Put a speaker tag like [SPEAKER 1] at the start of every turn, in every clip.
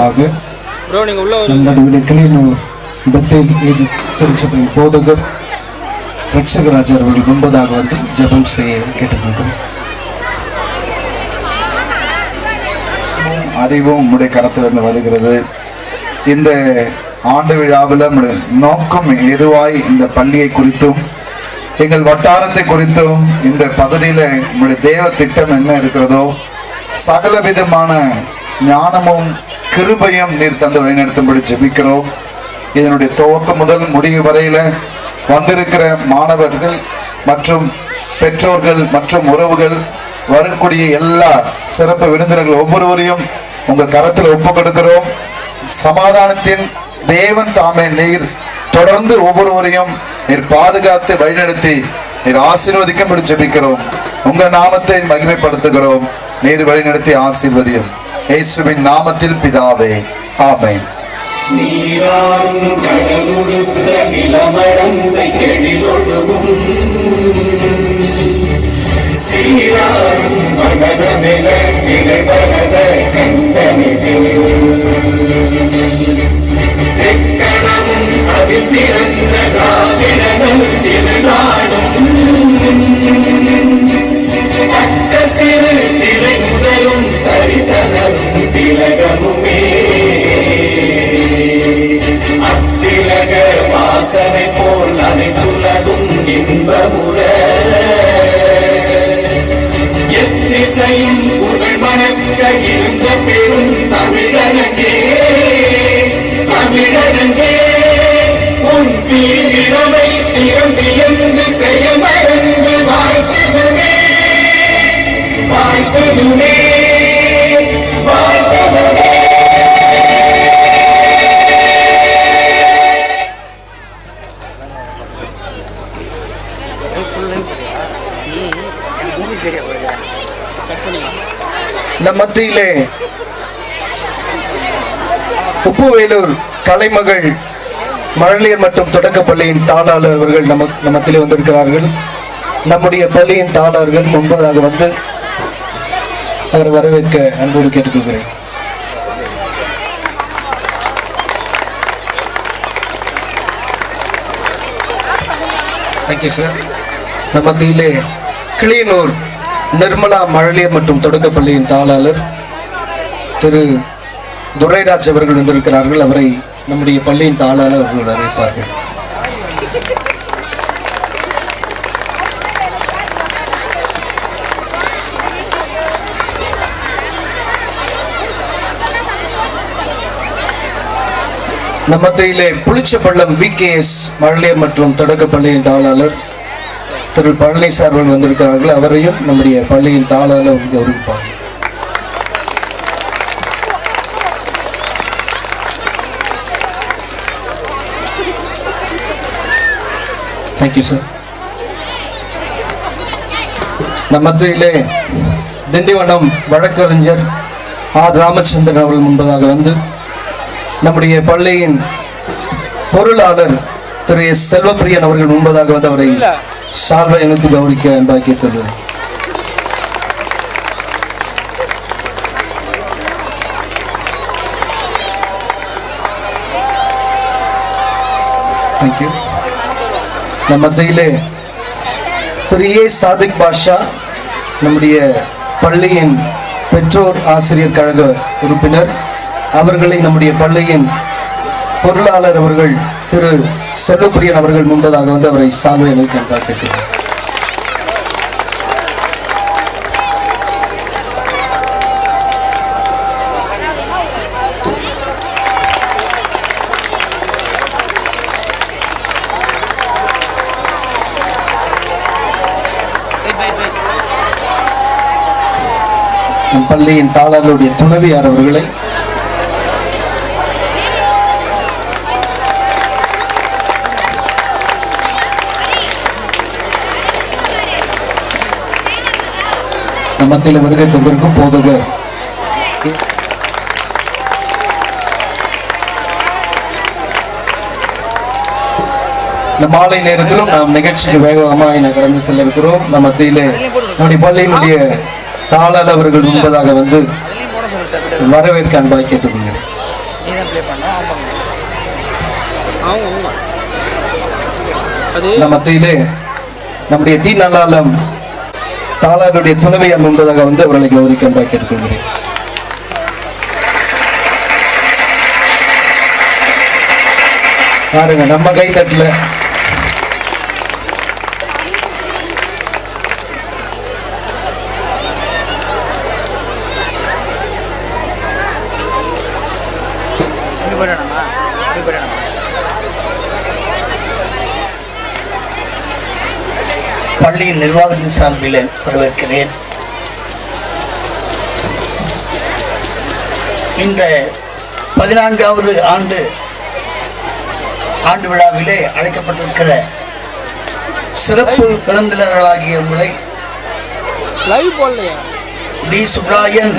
[SPEAKER 1] நிமித்தமாக நம்முடைய கிளியனூர் பெத்தேல் திருச்சபையின் போதகர் ரட்சகராஜர் அவர்கள் முன்பதாக வந்து ஜெபம் செய்ய கேட்டுக்கொள்கிறோம்.
[SPEAKER 2] அறிவும் உம்முடைய கரத்திலிருந்து வருகிறது. இந்த ஆண்டு விழாவில் நோக்கம் எதுவாய் இந்த பள்ளியை குறித்தும் எங்கள் வட்டாரத்தை குறித்தும் இந்த பகுதியில் உங்களுடைய தேவ திட்டம் என்ன இருக்கிறதோ சகல விதமான ஞானமும் கிருபையும் நீர் தந்து வழிநடத்தும்படி ஜெபிக்கிறோம். இதனுடைய துவக்கம் முதல் முடிவு வரையில வந்திருக்கிற மாணவர்கள் மற்றும் பெற்றோர்கள் மற்றும் உறவுகள் வரக்கூடிய எல்லா சிறப்பு விருந்தினர்கள் ஒவ்வொருவரையும் உங்க கரத்தில் ஒப்பு கொடுக்கிறோம். சமாதானத்தின் தேவன் தாமே நீர் தொடர்ந்து ஒவ்வொருவரையும் நீர் பாதுகாத்து வழிநடத்தி நீர் ஆசீர்வதிக்கும்படி ஜெபிக்கிறோம். உங்க நாமத்தை மகிமைப்படுத்துகிறோம். நீர் வழிநடத்தி ஆசீர்வதியும் இயேசுவின் நாமத்தில் பிதாவே, ஆமென்.
[SPEAKER 3] நீராறும் கடலுடுத்த நிலமடந்தை கெழிலொழுகும் சீராறும் மகனமென நிலைவரத கண்டனிதில் எக்கணமும் அதில் சிறந்த திராவிடனல் திருநாடும் அக்க சிறு திரை முதலும் தரித்தனரும் திலகமுமே அத்திலக வாசனை போல் அனைத்துலகும் இன்பமுற எத்திசையும் புகழ் மணக்க இருந்த பெரும் தமிழனங்கே தமிழனங்கே உன் சீரிழமை திறந்தியந்து செய்ய மறந்து வாழ்த்ததுமே வாழ்த்ததுமே வாழ்த்ததுமே.
[SPEAKER 1] நம் மத்தியிலே உப்புவேலூர் கலைமகள் மழலையர் மற்றும் தொடக்க பள்ளியின் தாளாளர் அவர்கள் மத்தியிலே வந்திருக்கிறார்கள். நம்முடைய பள்ளியின் தாளாளர்கள் முன்பதாக வந்து அவரை வரவேற்க அன்போடு கேட்டுக்கொள்கிறேன். Thank you sir. நம் மத்தியிலே கிளியனூர் நிர்மலா மழலையர் மற்றும் தொடக்க பள்ளியின் தாளாளர் திரு துரைராஜ் அவர்கள் வந்திருக்கிறார்கள். அவரை நம்முடைய பள்ளியின் தாளாளர் அவர்கள் அறிவிப்பார்கள். நம் மத்தியிலே புளிச்சப்பள்ளம் VKS மழலையர் மற்றும் தொடக்க பள்ளியின் தாளாளர் திரு பழனிசாமி அவர்கள் வந்திருக்கிறார்கள். அவரையும் நம்முடைய பள்ளியின் தாளாளர் கௌரவிப்பார்கள். Thank you sir. நம் மத்தியிலே திண்டிவனம் வழக்கறிஞர் ஆர் ராமச்சந்திரன் அவர்கள் முன்பதாக வந்து நம்முடைய பள்ளியின் பொருளாளர் திரு எஸ் செல்வப்பிரியன் அவர்கள் முன்பதாக வந்து அவரை சால்வை இணைத்து கௌரவிக்க அன்பாக கேட்கிறது. தேங்க்யூ. நம் மத்தியிலே திரு ஏ சாதிக் பாஷா நம்முடைய பள்ளியின் பெற்றோர் ஆசிரியர் கழக உறுப்பினர், அவர்களை நம்முடைய பள்ளியின் பொருளாளர் அவர்கள் திரு செல்வப்பிரியன் அவர்கள் முன்பதாக வந்து அவரை சால்வை அணிவிக்க அன்பாக கேட்கிறார். நம் பள்ளியின் தாளர்களுடைய துணைவியார் அவர்களை மத்தியில் வருகை தந்திருக்கும் போதகர் இந்த மாலை நேரத்திலும் நாம் நிகழ்ச்சிக்கு வேகமாக கடந்து செல்ல இருக்கிறோம். நம் மத்தியிலே நம்முடைய பள்ளியினுடைய தாளாளர் அவர்கள் முன்பதாக வந்து வரவேற்க அன்பாக கேட்டுக்கொள்கிறேன். நம் மத்தியிலே நம்முடைய டி நல்லாலம் தாளாருடைய துணைவியார் முன்பதாக வந்து அவர்களை கௌரிக்க கேட்டுக்கொள்கிறேன். பாருங்க நம்ம கை தட்டல.
[SPEAKER 4] பள்ளியின் நிர்வாகத்தின் சார்பில் வரவேற்கிறேன். இந்த 14வது ஆண்டு விழாவிலே அழைக்கப்பட்டிருக்கிற சிறப்பு விருந்தினர்களாகிய உங்களை T Subrayan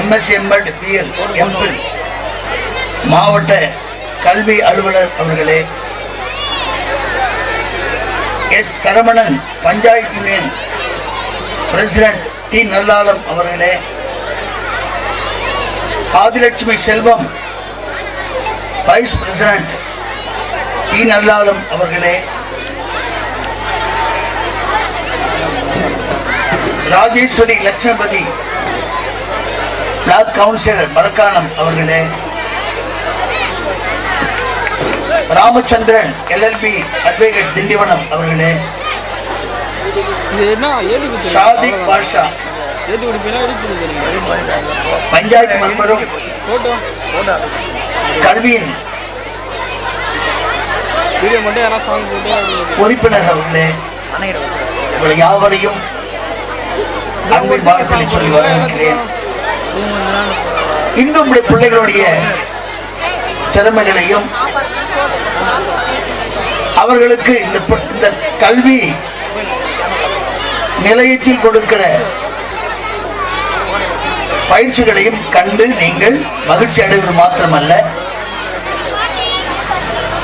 [SPEAKER 4] MSMEd PL MPhil மாவட்ட கல்வி அலுவலர் அவர்களே, S Saravanan panchayat union president T Nallalam அவர்களே, Adhilakshmi Selvam vice president T Nallalam அவர்களே, ராஜேஸ்வரி லட்சுமிபதி பிளாக் கவுன்சிலர் மரக்காணம் அவர்களே, ராமச்சந்திரன் LLB அட்வொகேட் திண்டிவனம் அவர்களே, ஷாதிக் பாஷா பஞ்சாயத்து மெம்பரும் கல்வியின் உறுப்பினர் அவர்களே, இவர்கள் யாவரையும் அன்பின் வாழ்த்துக்களை சொல்லி வரவேற்கிறேன். இன்னும் பிள்ளைகளுடைய திறமைகளையும் அவர்களுக்கு இந்த கல்வி நிலையத்தில் கொடுக்கிற பயிற்சிகளையும் கண்டு நீங்கள் மகிழ்ச்சி அடைவது மாத்திரமல்ல,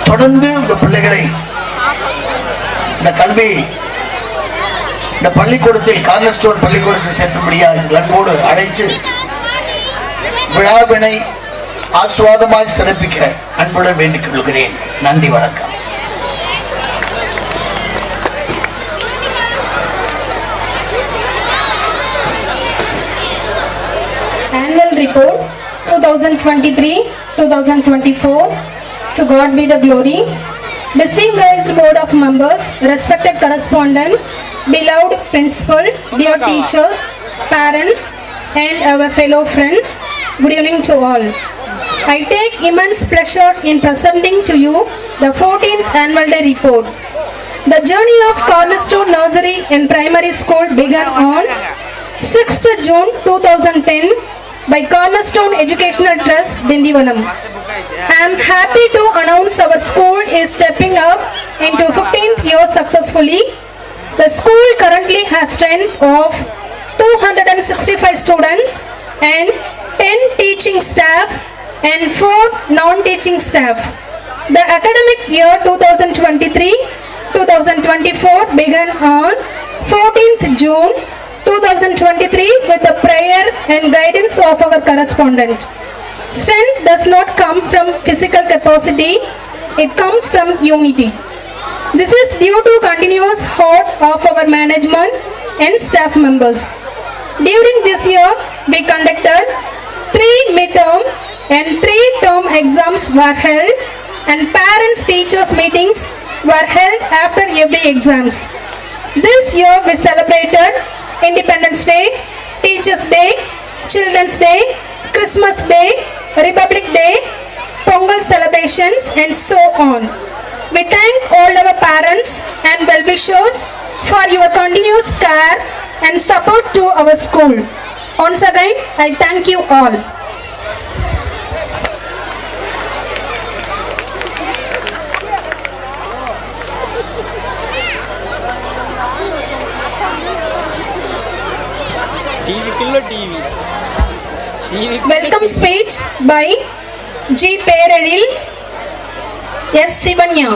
[SPEAKER 4] தொடர்ந்து இந்த பிள்ளைகளை இந்த பள்ளிக்கூடத்தில் கார்னர்ஸ்டோன் பள்ளிக்கூடத்தில் சேர்க்கும்படியாக அன்போடு அழைத்து விழாவினை ஆசுவாதமாய் சிறப்பிக்க அன்புடன் வேண்டிக் கொள்கிறேன். நன்றி, வணக்கம்.
[SPEAKER 5] Annual Report 2023-2024. To God be the glory. Distinguished Board of Members, respected correspondent, beloved principal, dear teachers, parents, and our fellow friends, good evening to all. I take immense pleasure in presenting to you the 14th Annual Day Report. The journey of Cornerstone Nursery and Primary School began on 6th June 2010 by Cornerstone Educational Trust, Dindivanam. I am happy to announce our school is stepping up into 15th year successfully. The school currently has strength of 265 students and 10 teaching staff and 4 non-teaching staff. The academic year 2023-2024 began on 14th June 2023 with the prayer and guidance of our correspondent. Strength does not come from physical capacity, it comes from unity. This is due to continuous effort of our management and staff members. During this year, we conducted 3 midterm and 3 term exams were held, and parents teachers meetings were held after every exams. This year we celebrated Independence Day, Teachers Day, Children's Day, Christmas Day, Republic Day, Pongal celebrations, and so on. We thank all our parents and well-wishers for your continuous care and support to our school. Once again, I thank you all. Welcome speech by G. Peraril, S. Sivanya.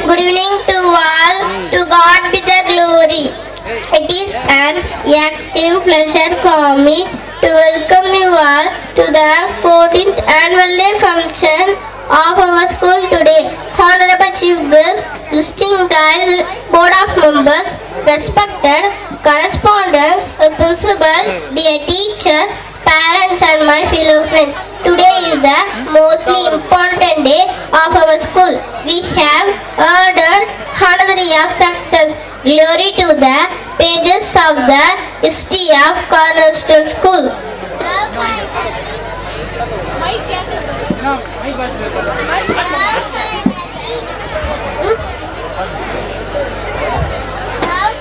[SPEAKER 6] Good evening to all. To God be an extreme pleasure for me to welcome you all to the 14th annual day function of our school today. Honorable Chief Guest, distinguished guys, board of members, respected correspondents, principal, dear teachers, parents and my fellow friends. Today is the mostly important day of our school. We have ordered another year of success. Glory to the pages of the history of Cornerstone School.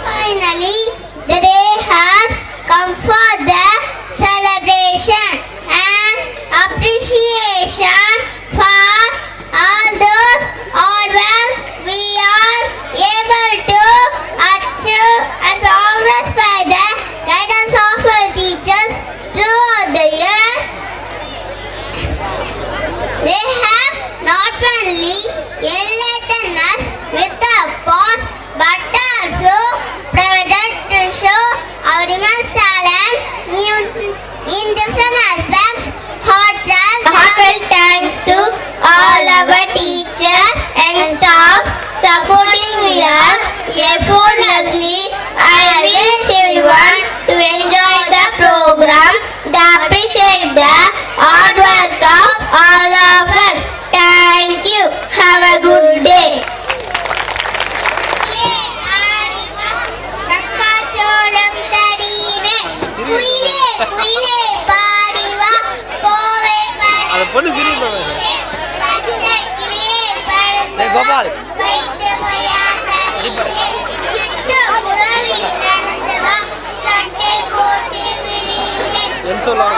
[SPEAKER 6] Finally, the day has come for the celebration and appreciation for all those hard work we are able to achieve and progress by the guidance of our teachers throughout the year. They have not only enlightened us with the past but also provided to show our immense talent in different aspects. Heartfelt thanks to all our teachers and staff supporting us effortlessly. I wish everyone to enjoy the program, to appreciate the hard work of all of us. Thank you. Have a good day.
[SPEAKER 7] பொண்ணு சிரிப்பு கோபால் என்ன சொல்லுவாங்க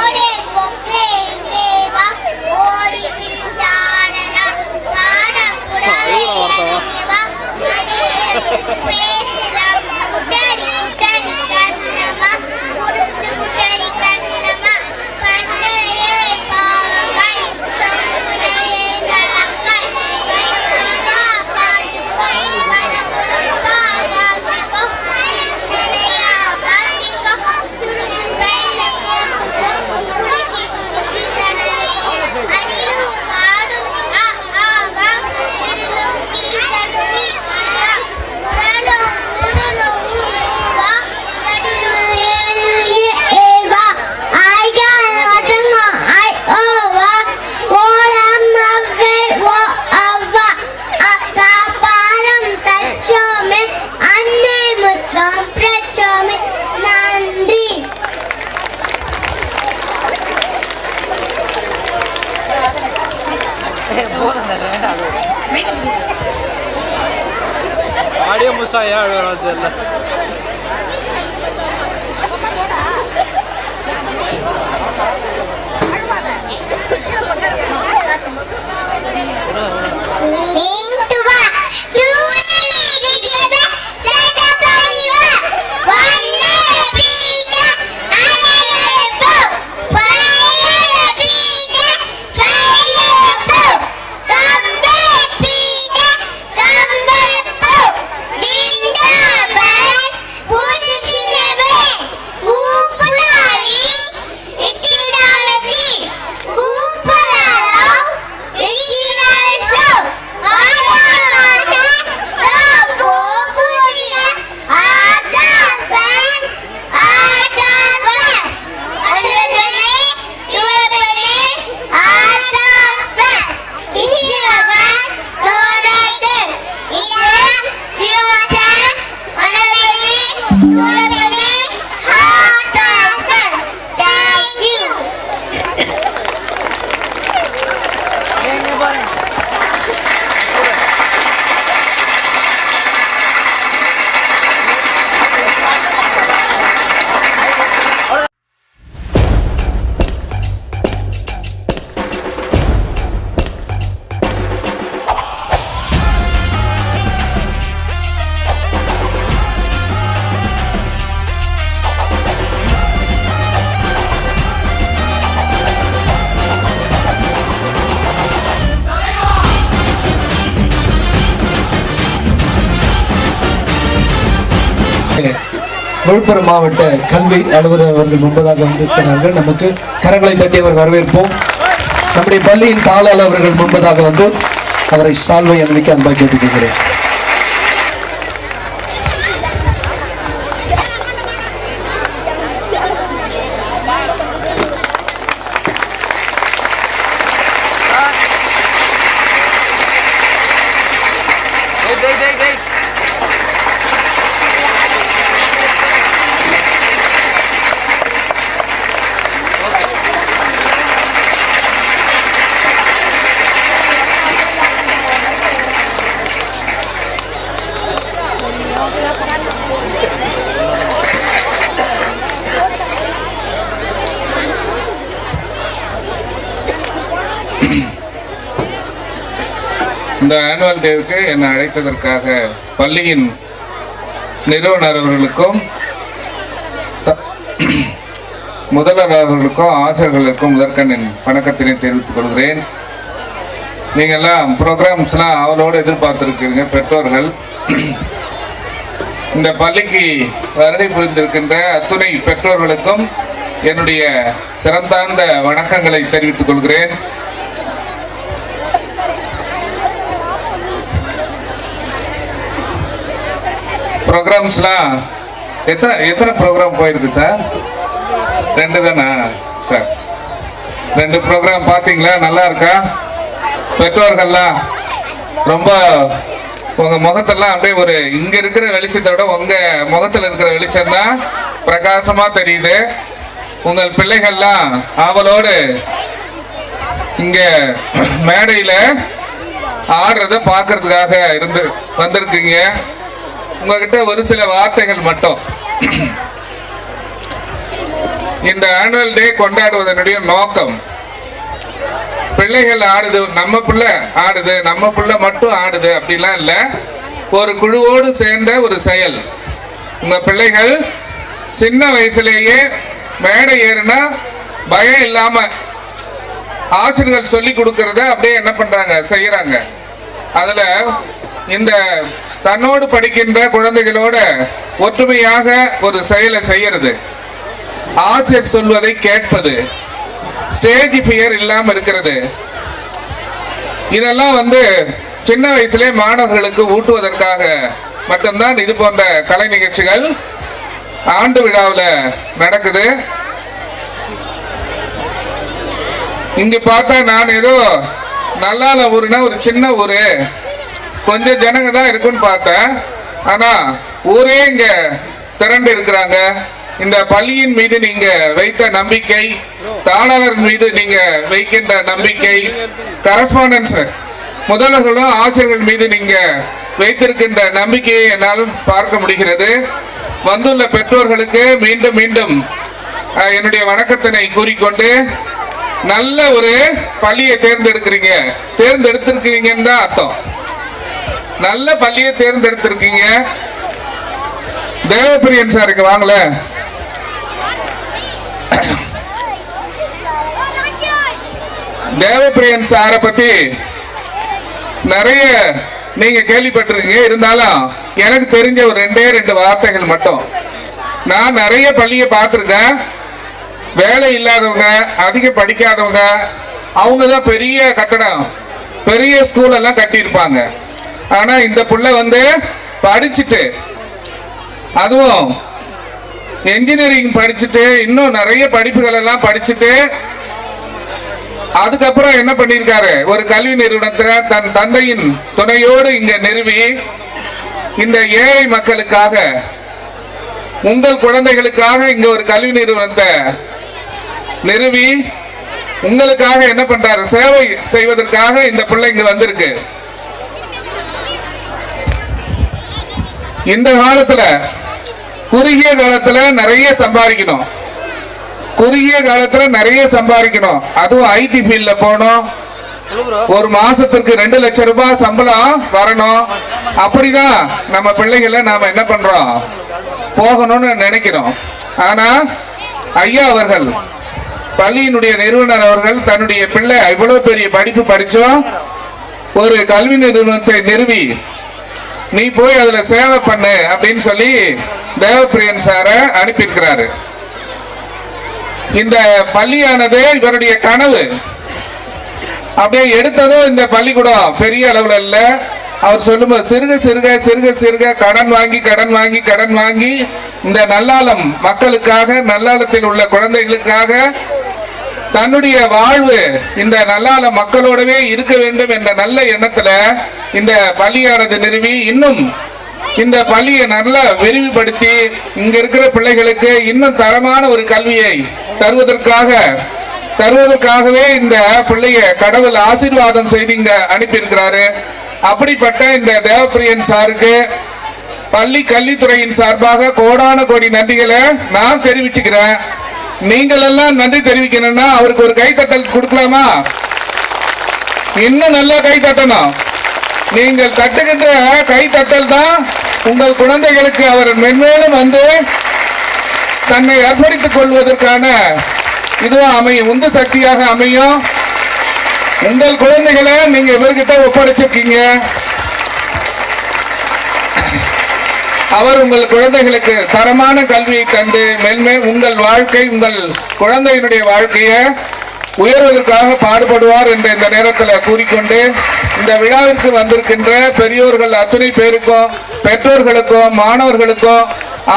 [SPEAKER 7] audio முஸ்டா ஏன் தெரியல
[SPEAKER 1] விழுப்புரம் மாவட்ட கல்வி அலுவலர் அவர்கள் முன்பதாக வந்திருக்கிறார்கள். நமக்கு கரங்களை தட்டி அவர் வரவேற்போம். நம்முடைய பள்ளியின் தாளாளர் அவர்கள் முன்பதாக வந்து அவரை சால்வை அணிவிக்க அன்பாக கேட்டுக்கொள்கிறேன்.
[SPEAKER 8] இந்த ஆனுவல் டேவுக்கு என்னை அழைத்ததற்காக பள்ளியின் நிறுவனர் அவர்களுக்கும் முதல்வர் அவர்களுக்கும் ஆசிரியர்களுக்கும் முதற்கண்ணின் வணக்கத்தினை தெரிவித்துக் கொள்கிறேன். நீங்கள்லாம் ப்ரோக்ராம்ஸ்லாம் அவளோடு எதிர்பார்த்துருக்கீங்க. பெற்றோர்கள் இந்த பள்ளிக்கு வருகை புரிந்திருக்கின்ற அத்துணை பெற்றோர்களுக்கும் என்னுடைய சிறந்தார்ந்த வணக்கங்களை தெரிவித்துக் கொள்கிறேன். ப்ரோக்ராம்ஸ்லாம் எத்தனை ப்ரோக்ராம் போயிருக்கு சார்? 2 தானா சார்? 2 ப்ரோக்ராம் பார்த்தீங்களா? நல்லா இருக்கா? பெற்றோர்கள்லாம் ரொம்ப உங்கள் முகத்தெல்லாம் அப்படியே ஒரு இங்கே இருக்கிற வெளிச்சத்தை விட உங்கள் முகத்தில் இருக்கிற வெளிச்சம் தான் பிரகாசமாக தெரியுது. உங்கள் பிள்ளைகள்லாம் ஆவலோடு இங்கே மேடையில் ஆடுறத பார்க்கறதுக்காக வந்திருக்கீங்க. உங்ககிட்ட ஒரு சில வார்த்தைகள் மட்டும். இந்த ஆனுவல் டே கொண்டாடுவதனுடைய நோக்கம், பிள்ளைகள் ஆடுது, நம்ம பிள்ளை ஆடுது, நம்ம பிள்ளை மட்டும் ஆடுது அப்படிலாம் இல்லை. ஒரு குழுவோடு சேர்ந்த ஒரு செயல். உங்க பிள்ளைகள் சின்ன வயசுலேயே மேடை ஏறுனா பயம் இல்லாம ஆசிரியர்கள் சொல்லி கொடுக்கறத அப்படியே என்ன பண்றாங்க, செய்யறாங்க. அதுல இந்த தன்னோடு படிக்கின்ற குழந்தைகளோட ஒற்றுமையாக ஒரு செயலை செய்யறது, ஆசிரியர் சொல்வதை கேட்பது, ஸ்டேஜ் ஃபியர் இல்லாம இருக்கிறது, இதெல்லாம் சின்ன வயசுலேயே மாணவர்களுக்கு ஊட்டுவதற்காக மட்டும்தான் இது போன்ற கலை நிகழ்ச்சிகள் ஆண்டு விழாவில் நடக்குது. இங்க பார்த்தா நான் ஏதோ நல்லால ஊருனா ஒரு சின்ன ஊரு, கொஞ்சம் ஜனங்க தான் இருக்குன்னு பார்த்தேன். ஆனா ஊரே இங்க திரண்டு இருக்கிறாங்க. இந்த பள்ளியின் மீது நீங்க வைத்த நம்பிக்கை, தாளாளர் மீது நீங்க வைக்கின்ற நம்பிக்கை, கரஸ்பாண்டன்ஸ் முதல்வர்களும் ஆசிரியர்கள் மீது நீங்க வைத்திருக்கின்ற நம்பிக்கையை என்னால் பார்க்க முடிகிறது. வந்துள்ள பெற்றோர்களுக்கு மீண்டும் மீண்டும் என்னுடைய வணக்கத்தினை கூறிக்கொண்டு, நல்ல ஒரு பள்ளியை தேர்ந்தெடுத்திருக்கீங்கன்னு தான் அர்த்தம். நல்ல பள்ளியை தேர்ந்தெடுத்திருக்கீங்க. தேவப்பிரியன் சாருக்கு வாங்கல. தேவப்பிரியன் சாரை பத்தி நிறைய நீங்க கேள்விப்பட்டிருக்கீங்க. இருந்தாலும் எனக்கு தெரிஞ்ச ஒரு 2 வார்த்தைகள் மட்டும். நான் நிறைய பள்ளியை பார்த்திருக்கேன். வேலை இல்லாதவங்க, அதிக படிக்காதவங்க, அவங்க தான் பெரிய கட்டடம், பெரிய ஸ்கூல் எல்லாம் கட்டியிருப்பாங்க. ஆனா இந்த புள்ள படிச்சுட்டு, அதுவும் என்ஜினியரிங் படிச்சுட்டு, இன்னும் நிறைய படிப்புகள் எல்லாம் படிச்சுட்டு, அதுக்கப்புறம் என்ன பண்ணிருக்காரு, ஒரு கல்வி நிறுவனத்துல தன் தந்தையின் துணையோடு இங்க நிறுவி, இந்த ஏழை மக்களுக்காக, உங்கள் குழந்தைகளுக்காக இங்க ஒரு கல்வி நிறுவனத்தை நிறுவி உங்களுக்காக என்ன பண்றாரு, சேவை செய்வதற்காக இந்த பிள்ளை இங்க வந்திருக்கு. இந்த காலத்துல, குறுகிய காலத்துல நிறைய சம்பாதிக்கணும், அதுவும் ஐடி ஃபீல்ட்ல போகணும். ஒரு மாசத்துக்கு 2 லட்சம் ரூபாய் சம்பளம் வரணும். அப்படிதான் நம்ம பிள்ளைகளை நாம என்ன பண்றோம், போகணும்னு நினைக்கிறோம். ஆனா ஐயா அவர்கள், பள்ளியினுடைய நிறுவனர் அவர்கள், தன்னுடைய பிள்ளை இவ்வளவு பெரிய படிப்பு படிச்சோம் ஒரு கல்வி நிறுவனத்தை நிறுவி நீ போய் அதுல சேவை பண்ணு அப்படின்னு சொல்லி தேவப்பிரியன் சாரை அனுப்பியிருக்கிறாரு. இந்த பள்ளியானது இவருடைய கனவு. அப்படியே எடுத்ததும் இந்த பள்ளிக்கூடம் பெரிய அளவுல இல்ல. அவர் சொல்லும்போது சிறுக சிறுக சிறுக சிறுக கடன் வாங்கி இந்த நல்லாலம் மக்களுக்காக, நல்லாலத்தில் உள்ள குழந்தைகளுக்காக தன்னுடைய வாழ்வு இந்த நல்லால மக்களோடவே இருக்க வேண்டும் என்ற நல்ல எண்ணத்துல இந்த பள்ளியானது நிறுவி, இன்னும் இந்த பள்ளியை நல்லா விரிவுபடுத்தி இங்க இருக்கிற பிள்ளைகளுக்கு இன்னும் தரமான ஒரு கல்வியை தருவதற்காகவே இந்த பிள்ளைய கடவுள் ஆசீர்வாதம் செய்து இங்க அனுப்பியிருக்கிறாரு. அப்படிப்பட்ட இந்த தேவப்பிரியன் சாருக்கு பள்ளி கல்வித்துறையின் சார்பாக கோடான கோடி நன்றிகளை நான் தெரிவிச்சுக்கிறேன். நீங்கள் எல்லாம் நன்றி தெரிவிக்கணும்னா அவருக்கு ஒரு கைத்தட்டல் கொடுக்கலாமா? இன்னும் நல்லா கை தட்டணும். நீங்கள் தட்டுகின்ற கைத்தட்டல் தான் உங்கள் குழந்தைகளுக்கு அவர் மென்மேலும் வந்து தன்னை அர்ப்பணித்துக் கொள்வதற்கான இதுவா அமையும், உந்து சக்தியாக அமையும். உங்கள் குழந்தைகளை நீங்க இவர்கிட்ட ஒப்படைச்சிருக்கீங்க. அவர் உங்கள் குழந்தைகளுக்கு தரமான கல்வியை தந்து மென்மேல் உங்கள் வாழ்க்கை, உங்கள் குழந்தையினுடைய வாழ்க்கையை உயர்வதற்காக பாடுபடுவார் என்ற இந்த நேரத்தில் கூறிக்கொண்டு, இந்த விழாவிற்கு வந்திருக்கின்ற பெரியோர்கள் அத்தனை பேருக்கும், பெற்றோர்களுக்கும், மாணவர்களுக்கும்,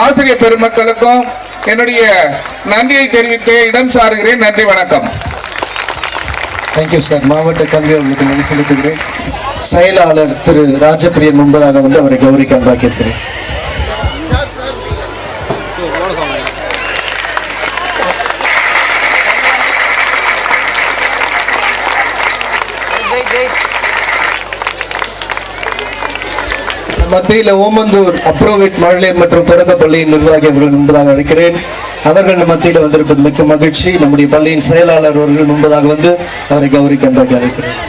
[SPEAKER 8] ஆசிரியர் பெருமக்களுக்கும் என்னுடைய நன்றியை தெரிவித்து இடம் சாருகிறேன். நன்றி, வணக்கம்.
[SPEAKER 1] Thank you sir. மாவட்ட கல்வி அவர்களுக்கு நன்றி செலுத்துகிறேன். செயலாளர் திரு ராஜபிரியன் முன்பதாக வந்து அவரை கௌரவிக்க அன்பாக்கிறேன். மத்தியில் ஓமந்தூர் அப்ரோவேட் மழலையர் மற்றும் தொடக்க பள்ளியின் நிர்வாகி அவர்கள் முன்பதாக அழைக்கிறேன். அவர்கள் மத்தியில் வந்திருப்பது மிக்க மகிழ்ச்சி. நம்முடைய பள்ளியின் செயலாளர் அவர்கள் முன்பதாக வந்து அவரை கௌரவிக்க அன்பாக அழைக்கிறேன்.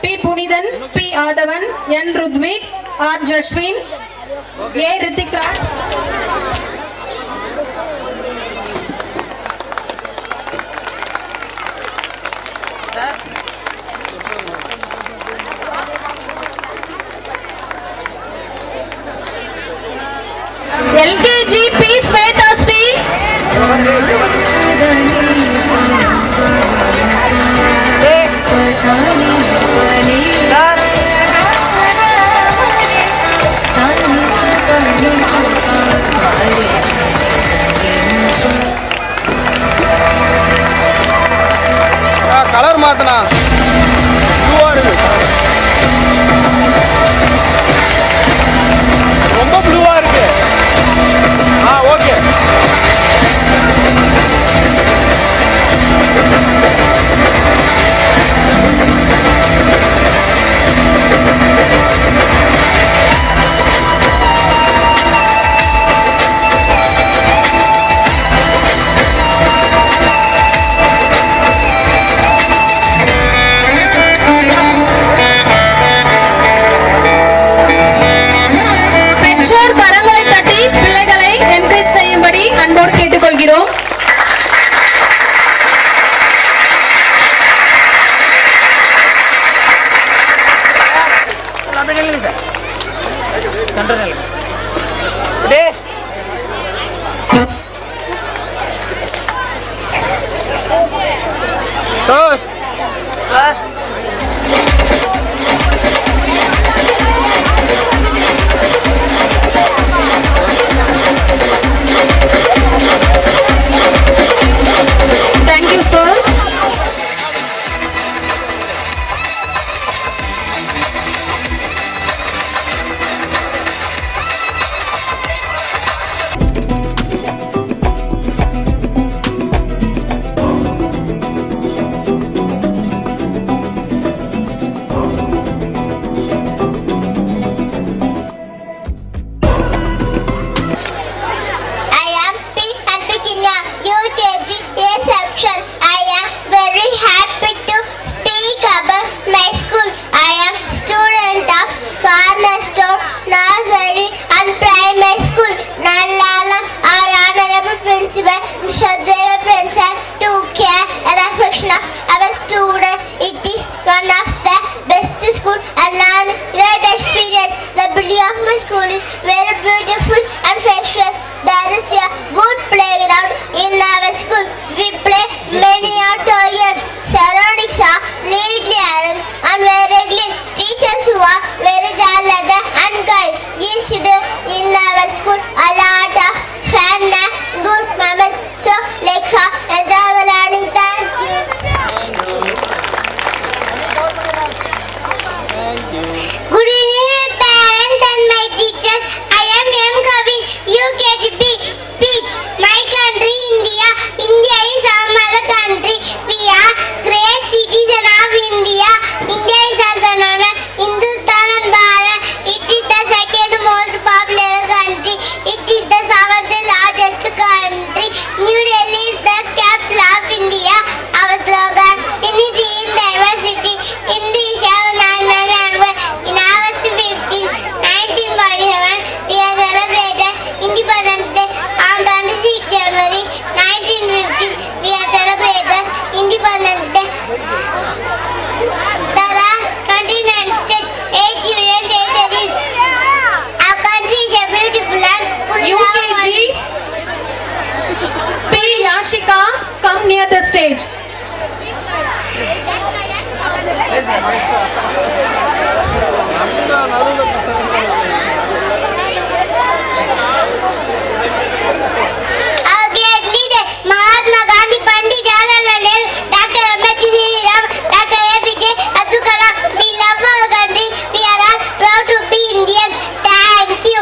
[SPEAKER 5] P. Punithan, P. Adavan, N. Rudvik, R. Jashwin, A. Ritik Raj. LKG P. Sweta Sri.
[SPEAKER 7] Colour மாத்தினா ப்ளூவா இருக்கு, ரொம்ப ப்ளூவா இருக்கு. ஓகே.
[SPEAKER 5] பெற்றோர் கரங்களை தட்டி பிள்ளைகளை என்கரேஜ் செய்யும்படி அன்போடு கேட்டுக்கொள்கிறோம். Thank you, sir.
[SPEAKER 6] I am P. Antukinya, UKG A section. I am very happy to speak about my school. I am student of Cornerstone Nursery and Primary School, Nallalam. Our honorable principal, Mr. Deva Prince, took care and affection of our student. It is one of the best school and learn great experience. The building of my school is very beautiful and spacious. There is a good playground in our school. We play many outdoor games. Surroundings are neatly arranged and very clean. Teachers who are very talented and kind. Each day in our school a lot of fun and good memories. So let's all enjoy learning. Thank you. Good evening, parents and my teachers. I am M. Kavin, UKGB. Speech. My country, India. India is our mother country. We are great citizens of India. India is also known as Hindustan and Bharat. It is the second most popular country. It is the seventh largest country. New Delhi is the capital of India. Our slogan, unity in diversity. Hindi is our national language. In August 15, 1947, we are celebrated Independence Day. On 26 January 1915, we are celebrated Independence Day. There are 29 states, 8 union territories. Our country is a beautiful and full of
[SPEAKER 5] UKG P. Yashika, come near the stage.
[SPEAKER 6] Our great leader, Mahatma Gandhi, Pandit Jawaharlal Nehru, Dr. Ambedkar, Dr. APJ Abdul Kalam. We love our country. We are all proud to be Indians. Thank you.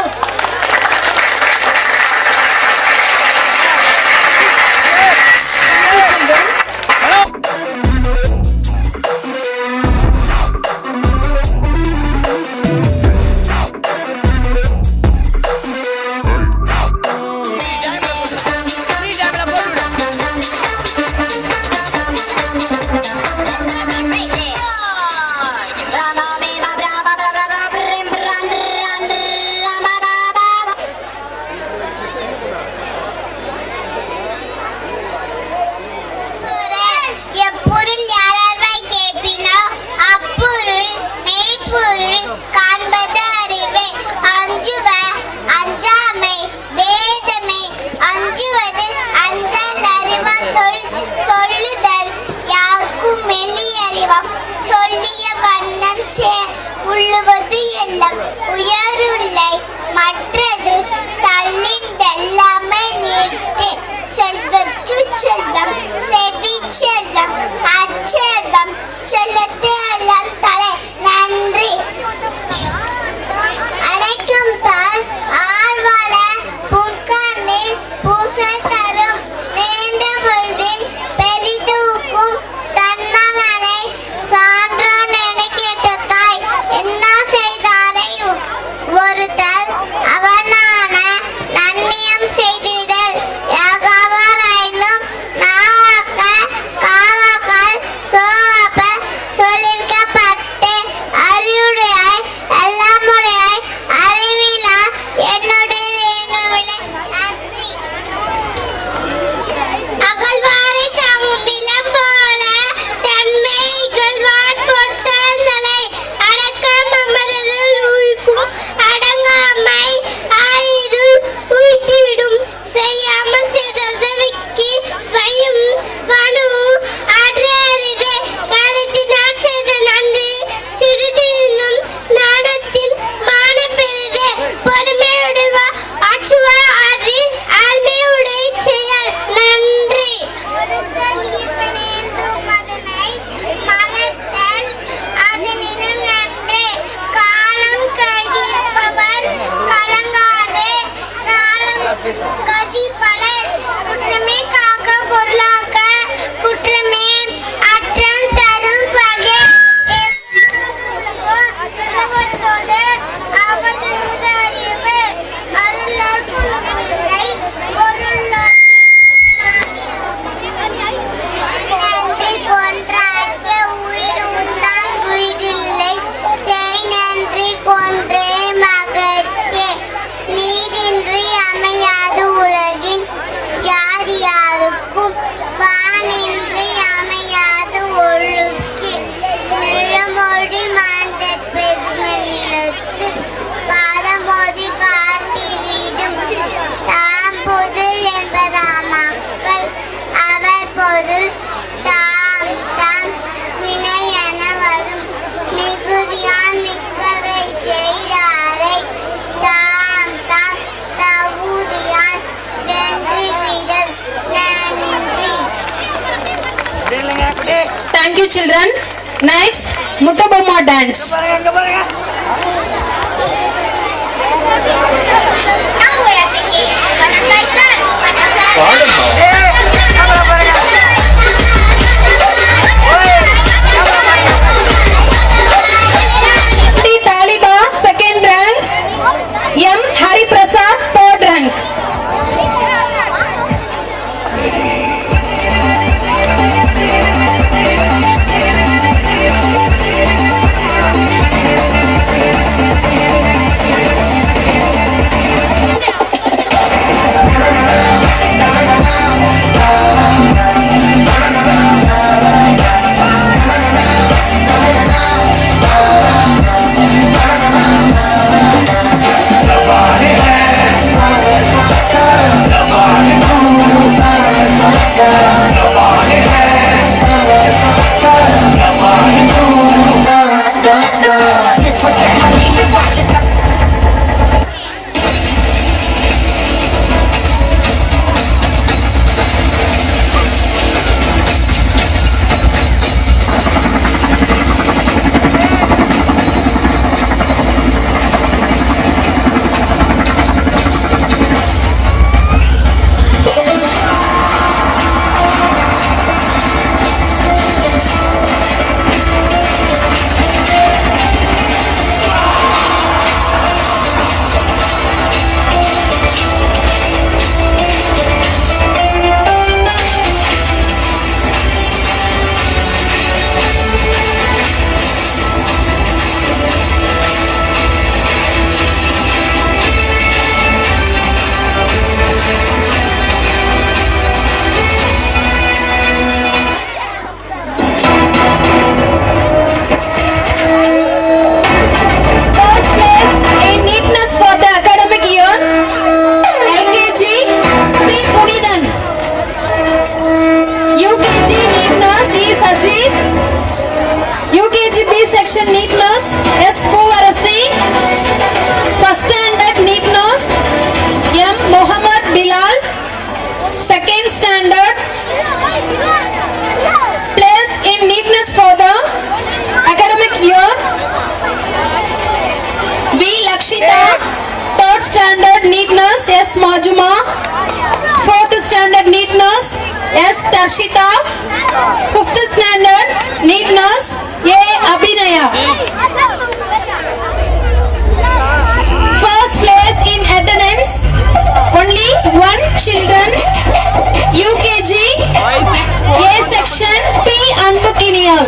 [SPEAKER 6] எப்பொருள் யாரார்வாய் கேட்பினோ அப்பொருள் மெய்ப்பொருள் காண்பது அறிவே. அஞ்சுவ அஞ்சாமை வேதமே அஞ்சுவது அஞ்சல் அறிவாம் தொழில் சொல்லுதல் யாருக்கும் மெல்லியறிவாம் சொல்லிய வண்ணம் உள்ளுவது எல்லாம் உயருள்ளை மற்றது தள்ளிந்தெல்லாமே நீர்த்தே செல்வற்று செல்வம் செவி செல்வம் அச்செல்வம்
[SPEAKER 5] children. Next, Muttabomma dance.
[SPEAKER 6] Now we are singing Butterfly Sun.
[SPEAKER 5] T. Taliba, second rank. M. Hari Prasad, third rank. Neatness, S. Puvarasi. First standard Neatness, M. Mohammad Bilal. Second standard. Place in Neatness for the academic year, V. Lakshita. Third standard Neatness, S. Majuma. Fourth standard Neatness, S. Tarshita. Fifth standard Neatness, A. Abhinaya. First place in attendance, only one children, UKG, A section, P. Anbukinial.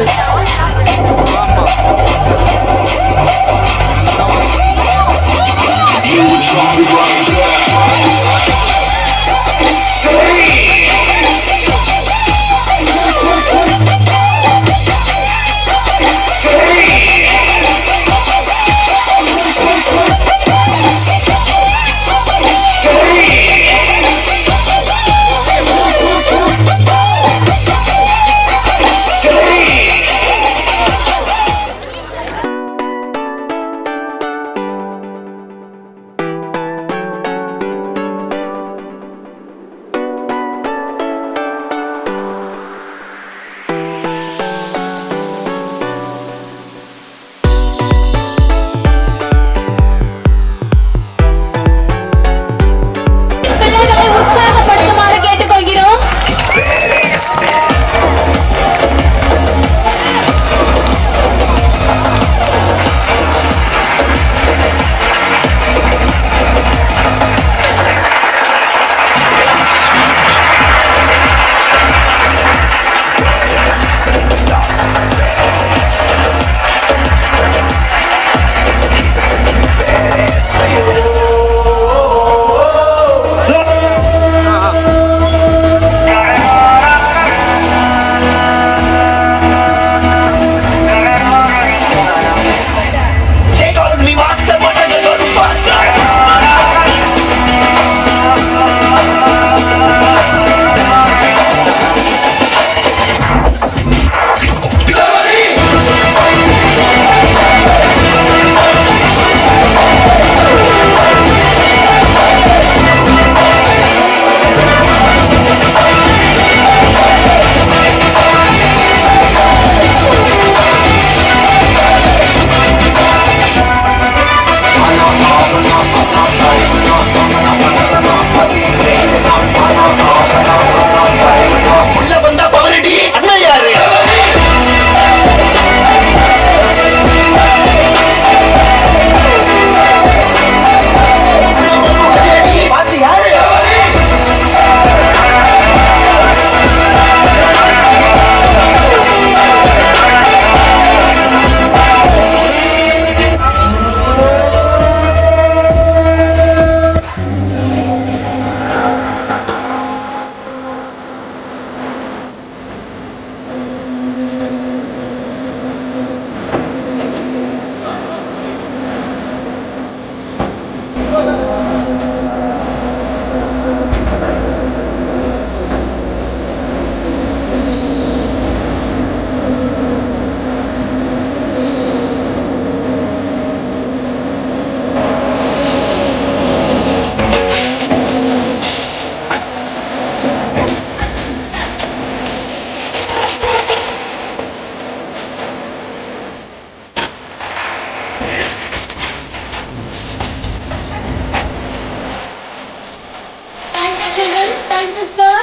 [SPEAKER 5] you, sir.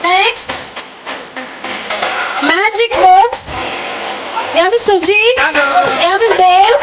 [SPEAKER 5] Next, Magic Box. M. Sujit, M. Dev.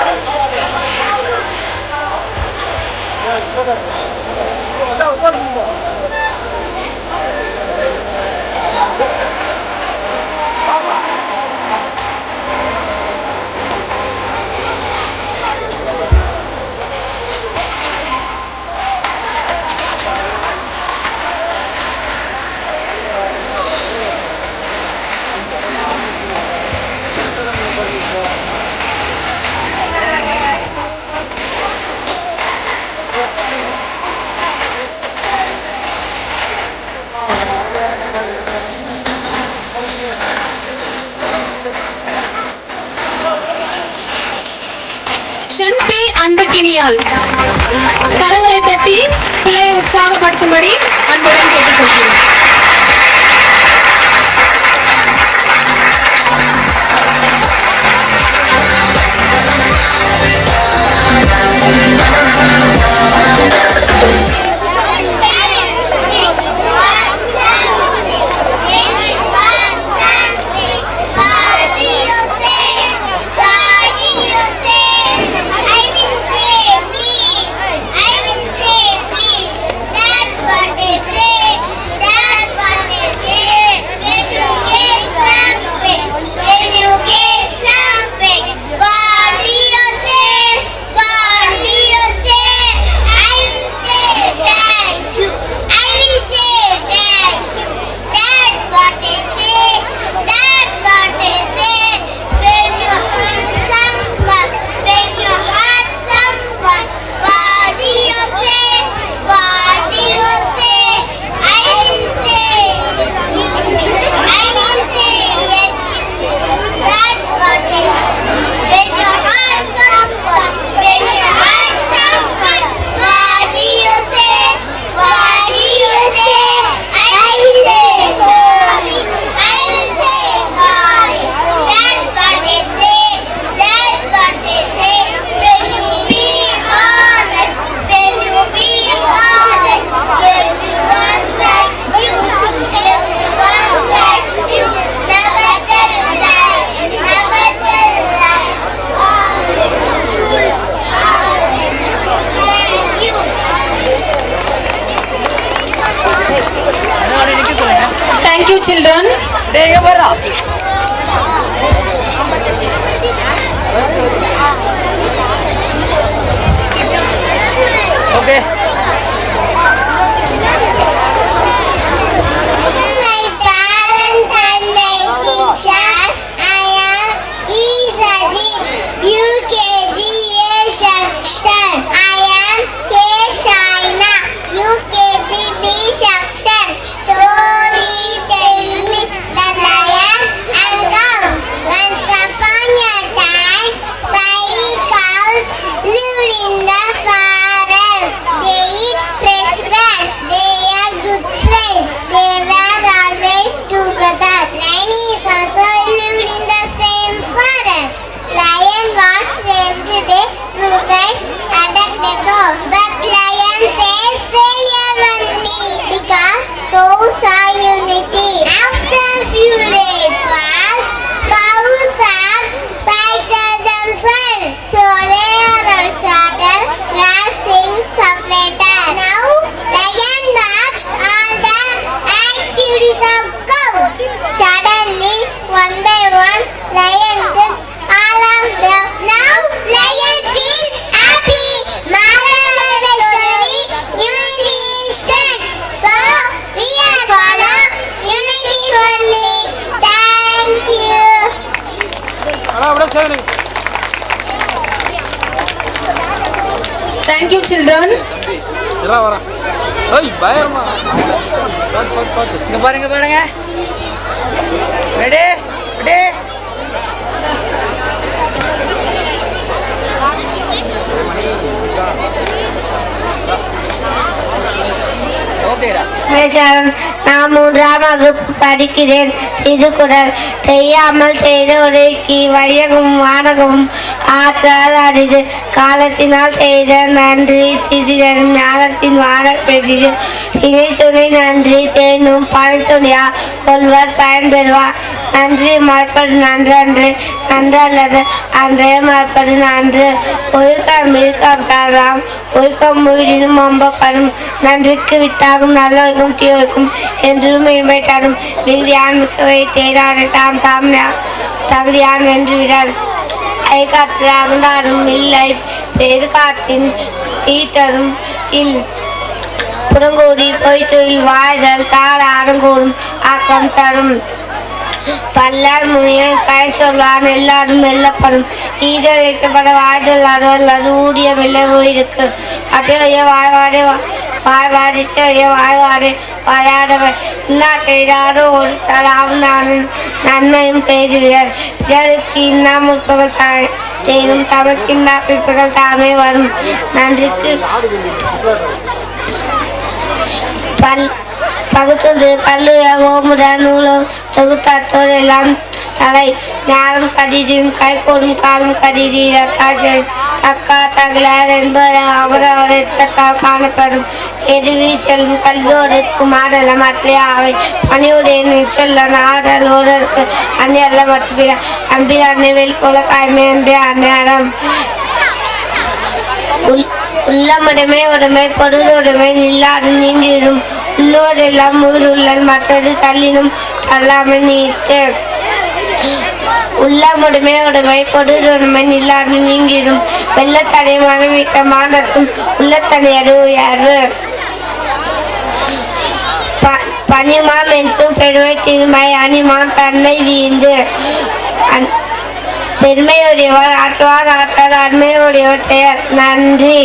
[SPEAKER 5] ஷன்பி அன்பு கிணியால் கரங்களை தட்டி பிள்ளையை உற்சாகப்படுத்தும்படி அன்புடன் கேட்டுக்கொள்கிறேன். Thank you, children.
[SPEAKER 7] Okay.
[SPEAKER 6] My parents and my teacher, I am Isajit, UKG A section. I am K Shaina, UKG B section. Story telling the lion and cow. Once upon a time, 5 cows lived in the forest. They eat fresh grass. They are good friends. They were always together. Lion is also lived in the same forest. Lion watched every day to try attack the cow. But lion faced failure only because cows are unity. After a few days passed, cows are fighter themselves. So they are all started grazing separated. Now lion watched all the activities of cow. Suddenly, one by one, lion took all of them. Now lion feels happy. Moral of the story, unity is strength. So we are follow unity only. Thank you.
[SPEAKER 5] Thank you, children.
[SPEAKER 7] பயமா இங்க பாருங்க ready ready ஓகேடா
[SPEAKER 6] மேஷாரம். நான் 3ஆம் வகுப்பு படிக்கிறேன். திருக்குறள். தெரியாமல் செய்த உரைக்கு வையகம் வானகமும் ஆற்றால் அரிது. காலத்தினால் செய்த நன்றி திதிரன் ஞானத்தின் வான பெரிது. திணை துணை நன்றி தேனும் பணித்துணையா கொள்வர் பயன்பெறுவார். நன்றி மறுப்பது நன்றன்று நன்றல்லது அன்றே மறுப்பது நன்று. ஒழுக்கம் இருக்கம் தரலாம் ஒழுக்கம் உயிரினும் ஒம்பப்படும். நன்றிக்கு வித்தாகும் நல்லொழுக்கும் தீயொழுக்கும் என்றும் இன்மை தரும். மிகுதியான் மிக்கவை தேரான தாம் தாம் தகுதியான் வென்று விடார். ஐ காற்று அகண்டாடும் இல்லை பெரு காற்றின் தீத்தரும் இல். புறங்கூடி பொய்த்தொழில் வாழ்தல் தாழ அடங்கூடும் ஆக்கம் தரும். பல்லார் முனியன் பயன் சொல்வான் எல்லாரும் வெல்லப்படும். ஈதல் வைக்கப்பட வாழ்தல் அறுவல் ஊதிய வெள்ள உயிருக்கு. அத்தைய வாழ்வாடே வாழ்வாடித்தைய வாழ்வாடே வாழாதவர். இன்னாட்டோ ஒரு தலாவும் நன்மையும் செய்துவிடர். பிறருக்கு இன்னா முற்பகல் செய்யும் தமக்கு இன்னா பிற்பகல் தாமே வரும். நன்றிக்கு பகுத்தது பல்லுய ஓமுட நூலும் தொகுத்தாத்தோர் எல்லாம் தலை. ஞானம் கடிதும் கைகோடும் காலம் கடிதி ரத்தாசை தக்கா தகலார் என்பது அவரவர் எச்சத்தால் காணப்படும். எதுவி செல்லும் கல்வியோடு குமாரல்ல மற்ற அவை பணியுடைய சொல்ல நாடல் ஒருவருக்கு அந்நியல்ல மற்ற அன்பில் அன்னைவில் போல காய்மை என்று அந்நேரம். உள்ளமுடைமை உடைமை பொருளுடைமை நில்லாது நீங்கிடும். உள்ளோரெல்லாம் உயிருள்ளன் மற்றது தள்ளினும் தள்ளாமல் நீட்டு. உள்ளமுடைமை உடைமை பொருளுடைமை நில்லாது நீங்கிடும். வெள்ளத்தடை மனமிக்க மாண்டத்தும் உள்ளத்தடை அறிவு. பனிமாம் என்றும் பெருமை திருமை அணிமான் தன்னை வீந்து. பெருமையுடையவர் ஆற்றுவார் ஆற்றார் அண்மையுடையவர் பெயர். நன்றி.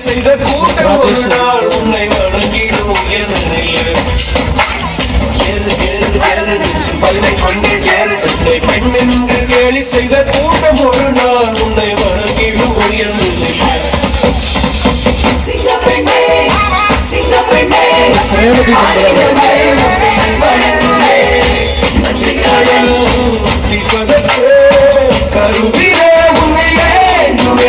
[SPEAKER 3] செய்த கூட்டம் ஒரு நாள் உன்னை வணங்கிடும் உயர்ந்த நெல்லு. பெண் என்று கேலி செய்த கூட்டம் ஒரு நாள் உன்னை வணங்கிடும் உயர்ந்த நெல்லு. கருவிலே உன்னை வேண்டுமே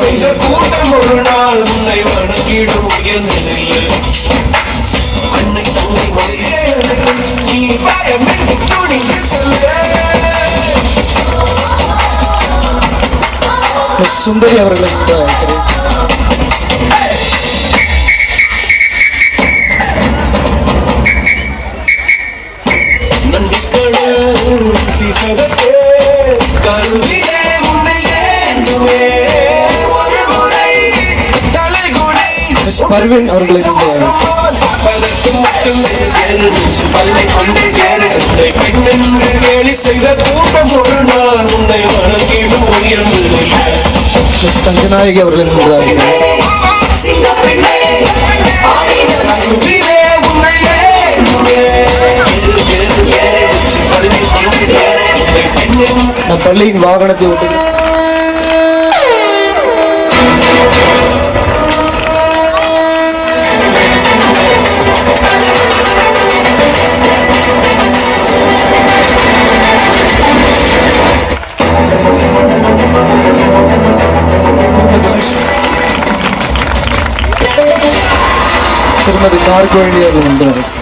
[SPEAKER 3] செய்த கூட்டம் ஒரு நாள் உன்னை வணங்கிடும் உயர்ந்த நெல்லு. அன்னை தந்தை மொழியே நீ பயமின்றி துணிந்து சொல்ல.
[SPEAKER 1] சுந்தரி அவர்களுக்கு
[SPEAKER 3] கருவிலே உன்னை ஏந்துமே ஒரு முறை தலைகுடி
[SPEAKER 1] பர்வீன் அவர்களுக்கு
[SPEAKER 3] கேலி செய்த கூட்டம் ஒரு நாள் உன்னை வணங்கிடும் உயர்ந்து.
[SPEAKER 1] தங்கநாயகி அவர்கள் பள்ளியின் வாகனத்தை விட்டு திருமதி கார்கோழி அவர்கள்